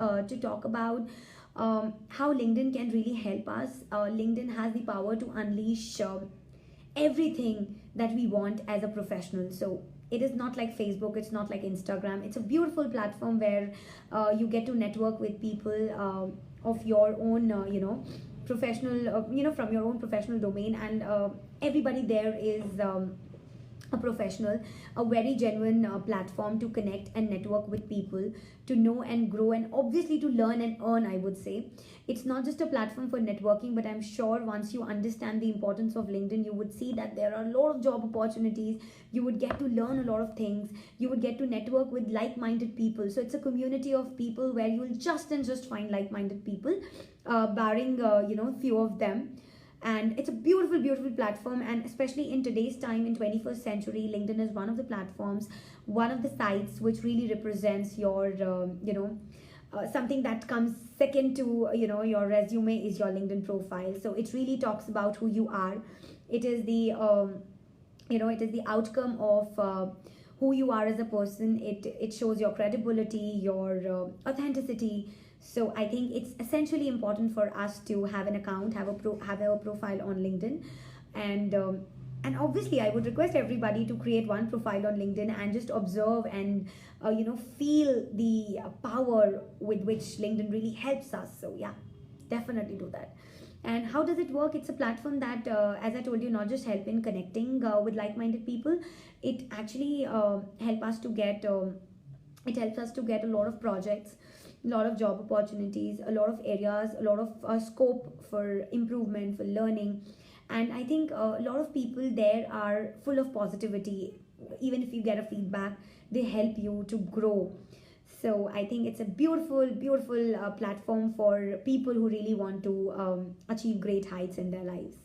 to talk about how LinkedIn can really help us. LinkedIn has the power to unleash everything that we want as a professional. So it is not like Facebook, it's not like Instagram. It's a beautiful platform where you get to network with people of your own, professional, from your own professional domain, and everybody there is. A professional, a very genuine platform to connect and network with people, to know and grow, and obviously to learn and earn, I would say. It's not just a platform for networking, but I'm sure once you understand the importance of LinkedIn, you would see that there are a lot of job opportunities. You would get to learn a lot of things. You would get to network with like-minded people. So it's a community of people where you will just find like-minded people, barring few of them. And it's a beautiful platform, and especially in today's time, in 21st century, LinkedIn is one of the platforms, one of the sites which really represents your something that comes second to your resume is your LinkedIn profile. So it really talks about who you are. It is the it is the outcome of who you are as a person. It shows your credibility, your authenticity. So I think it's essentially important for us to have an account, have a profile on LinkedIn. And obviously I would request everybody to create one profile on LinkedIn and just observe and feel the power with which LinkedIn really helps us. So yeah, definitely do that. And how does it work? It's a platform that, as I told you, not just help in connecting with like-minded people. It actually it helps us to get a lot of projects, a lot of job opportunities, a lot of areas, a lot of scope for improvement, for learning. And I think a lot of people there are full of positivity. Even if you get a feedback, they help you to grow. So I think it's a beautiful platform for people who really want to achieve great heights in their lives.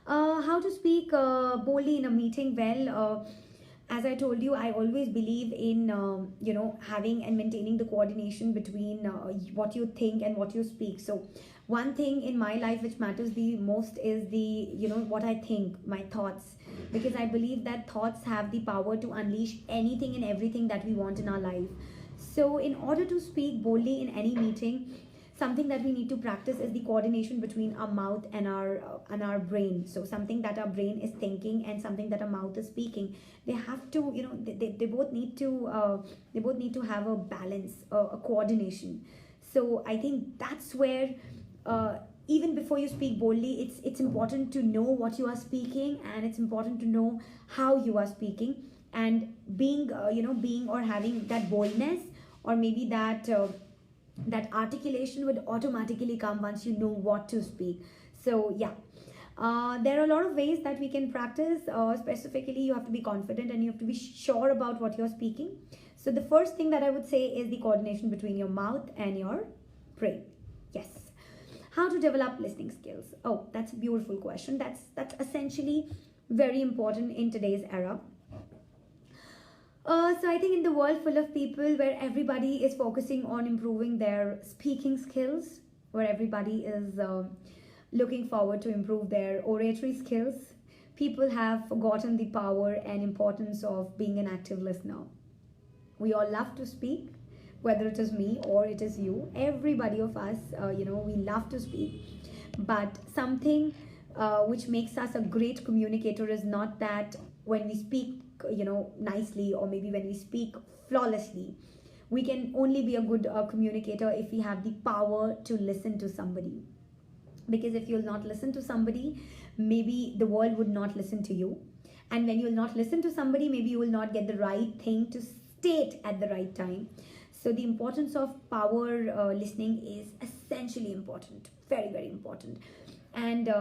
How to speak boldly in a meeting? Well, as I told you, I always believe in having and maintaining the coordination between what you think and what you speak. So one thing in my life which matters the most is the what I think, my thoughts, because I believe that thoughts have the power to unleash anything and everything that we want in our life. So in order to speak boldly in any meeting, something that we need to practice is the coordination between our mouth and our brain. So something that our brain is thinking and something that our mouth is speaking, they have to they both need to have a balance, a coordination. So I think that's where even before you speak boldly, it's important to know what you are speaking, and it's important to know how you are speaking. And being or having that boldness, or maybe that articulation would automatically come once you know what to speak. So yeah, there are a lot of ways that we can practice. Specifically, you have to be confident and you have to be sure about what you're speaking. So the first thing that I would say is the coordination between your mouth and your brain. Yes. How to develop listening skills? Oh, that's a beautiful question. That's essentially very important in today's era. So I think in the world full of people where everybody is focusing on improving their speaking skills, where everybody is looking forward to improve their oratory skills, people have forgotten the power and importance of being an active listener. We all love to speak, whether it is me or it is you. Everybody of us, we love to speak, but something which makes us a great communicator is not that when we speak nicely, or maybe when we speak flawlessly. We can only be a good communicator if we have the power to listen to somebody. Because if you'll not listen to somebody, maybe the world would not listen to you. And when you'll not listen to somebody, maybe you will not get the right thing to state at the right time. So the importance of power listening is essentially important, very important. And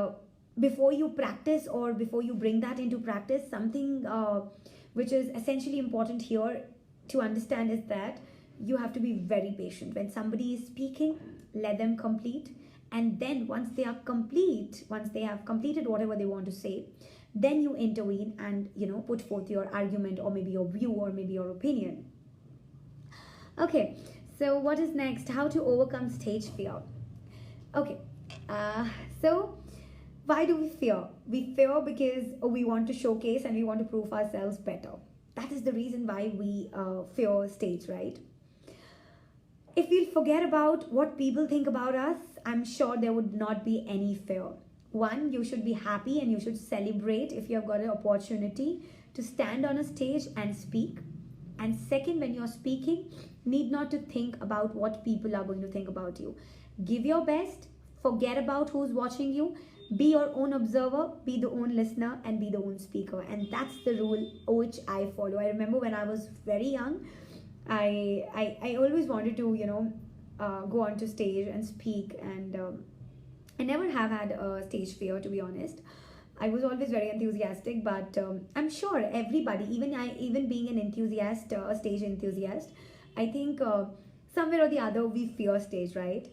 before you practice, or before you bring that into practice, something which is essentially important here to understand is that you have to be very patient. When somebody is speaking, let them complete. And then once they are complete, once they have completed whatever they want to say, then you intervene and put forth your argument, or maybe your view, or maybe your opinion. Okay, so what is next? How to overcome stage fear? Okay, so why do we fear? We fear because we want to showcase and we want to prove ourselves better. That is the reason why we fear stage, right? If we'll forget about what people think about us, I'm sure there would not be any fear. One, you should be happy and you should celebrate if you have got an opportunity to stand on a stage and speak. And second, when you're speaking, need not to think about what people are going to think about you. Give your best, forget about who's watching you, be your own observer, be the own listener, and be the own speaker. And that's the rule which I follow. I remember when I was very young, I always wanted to, go onto stage and speak, and I never have had a stage fear, to be honest. I was always very enthusiastic, but I'm sure everybody, even being an enthusiast, a stage enthusiast, I think somewhere or the other we fear stage, right?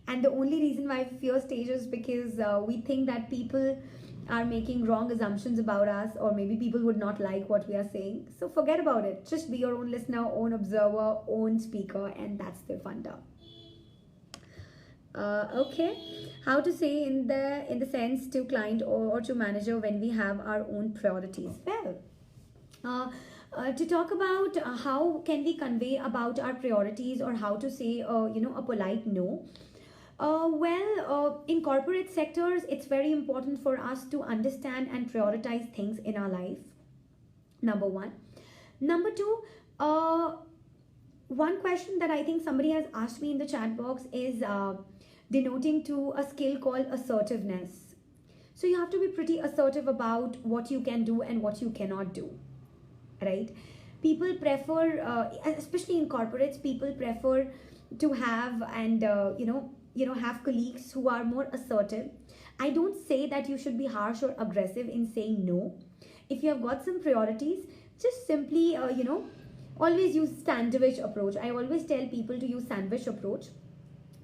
And the only reason why we fear stage is because we think that people are making wrong assumptions about us, or maybe people would not like what we are saying. So forget about it. Just be your own listener, own observer, own speaker, and that's the fun stuff. Okay, how to say in the sense to client or to manager when we have our own priorities? Well, to talk about how can we convey about our priorities, or how to say a polite no. In corporate sectors, it's very important for us to understand and prioritize things in our life. Number one. Number two, one question that I think somebody has asked me in the chat box is denoting to a skill called assertiveness. So you have to be pretty assertive about what you can do and what you cannot do, right? People prefer, especially in corporates, people prefer to have and have colleagues who are more assertive. I don't say that you should be harsh or aggressive in saying no. If you have got some priorities, just simply always use sandwich approach. I always tell people to use sandwich approach.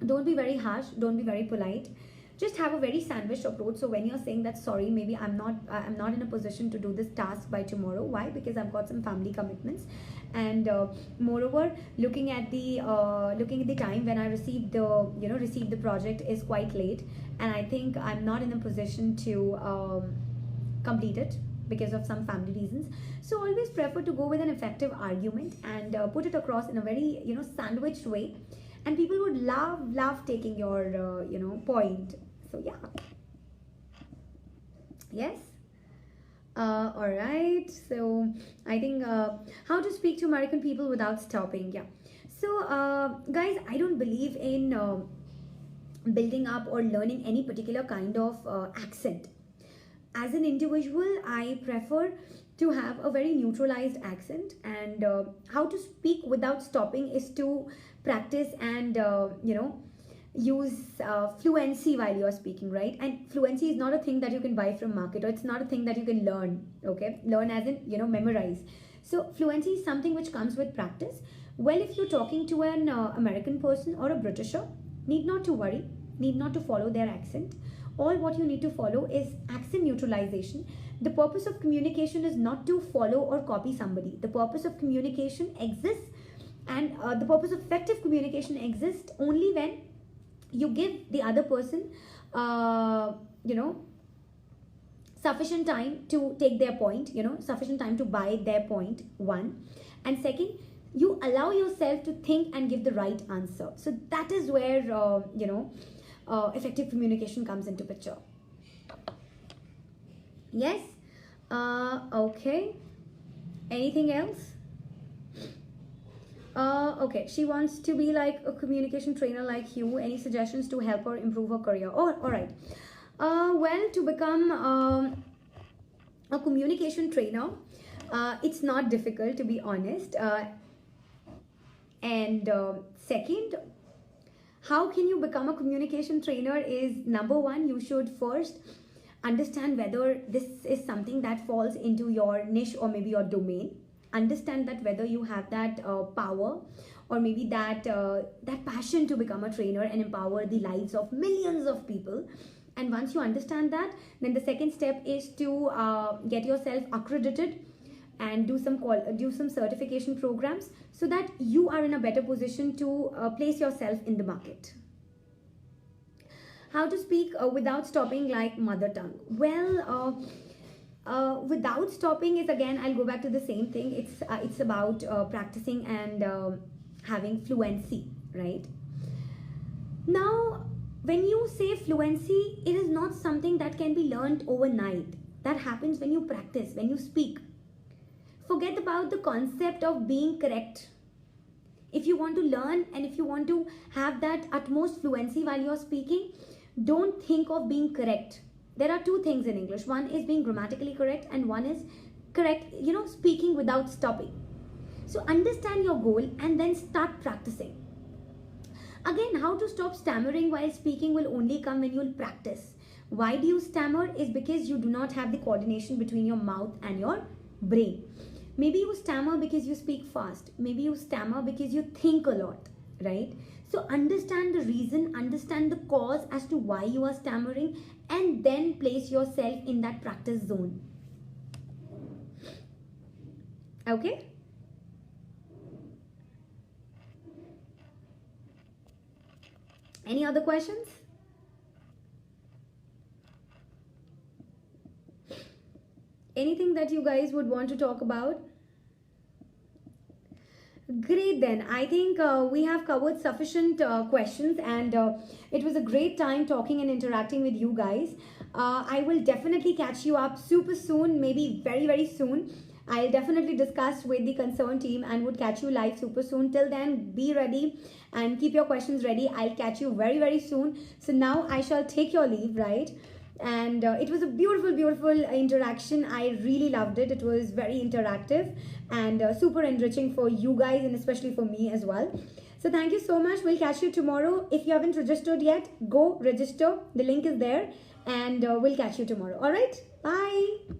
Don't be very harsh, don't be very polite, just have a very sandwich approach. So when you're saying that, sorry, maybe I'm not in a position to do this task by tomorrow. Why? Because I've got some family commitments, and moreover, looking at the time when I received the project is quite late, and I think I'm not in a position to complete it because of some family reasons. So always prefer to go with an effective argument and put it across in a very sandwiched way, and people would love taking your point. So yeah. Yes. All right, so I think how to speak to American people without stopping. Yeah, so guys, I don't believe in building up or learning any particular kind of accent. As an individual, I prefer to have a very neutralized accent, and how to speak without stopping is to practice and use fluency while you're speaking, right? And fluency is not a thing that you can buy from market, or it's not a thing that you can learn. Okay, learn as in memorize. So fluency is something which comes with practice. Well, if you're talking to an American person or a Britisher, need not to worry, need not to follow their accent. All what you need to follow is accent neutralization. The purpose of communication is not to follow or copy somebody. The purpose of communication exists, and the purpose of effective communication exists only when you give the other person sufficient time to take their point, sufficient time to buy their point, one. And second, you allow yourself to think and give the right answer. So that is where effective communication comes into picture. Yes. Okay, anything else? Okay, she wants to be like a communication trainer like you. Any suggestions to help her improve her career? Oh, all right. Well, to become a communication trainer, it's not difficult, to be honest. And second, how can you become a communication trainer is, number one, you should first understand whether this is something that falls into your niche or maybe your domain. Understand that whether you have that power, or maybe that passion to become a trainer and empower the lives of millions of people. And once you understand that, then the second step is to get yourself accredited and do some certification programs, so that you are in a better position to place yourself in the market. How to speak without stopping like mother tongue? Well, without stopping is, again, I'll go back to the same thing. It's about practicing and having fluency. right? Now, when you say fluency, it is not something that can be learned overnight. That happens when you practice, when you speak. Forget about the concept of being correct. If you want to learn and if you want to have that utmost fluency while you're speaking, don't think of being correct. There are two things in English. One is being grammatically correct and one is correct, speaking without stopping. So understand your goal and then start practicing. Again, how to stop stammering while speaking will only come when you'll practice. Why do you stammer? Is because you do not have the coordination between your mouth and your brain. Maybe you stammer because you speak fast. Maybe you stammer because you think a lot, right? So understand the reason, understand the cause as to why you are stammering, and then place yourself in that practice zone. Okay? Any other questions? Anything that you guys would want to talk about? Great, then. I think we have covered sufficient questions, and it was a great time talking and interacting with you guys. I will definitely catch you up super soon, maybe very, very soon. I'll definitely discuss with the concerned team and would catch you live super soon. Till then, be ready and keep your questions ready. I'll catch you very, very soon. So now I shall take your leave, right? And it was a beautiful, beautiful interaction. I really loved it. It was very interactive and super enriching for you guys and especially for me as well. So thank you so much. We'll catch you tomorrow. If you haven't registered yet, go register. The link is there, and we'll catch you tomorrow. All right. Bye.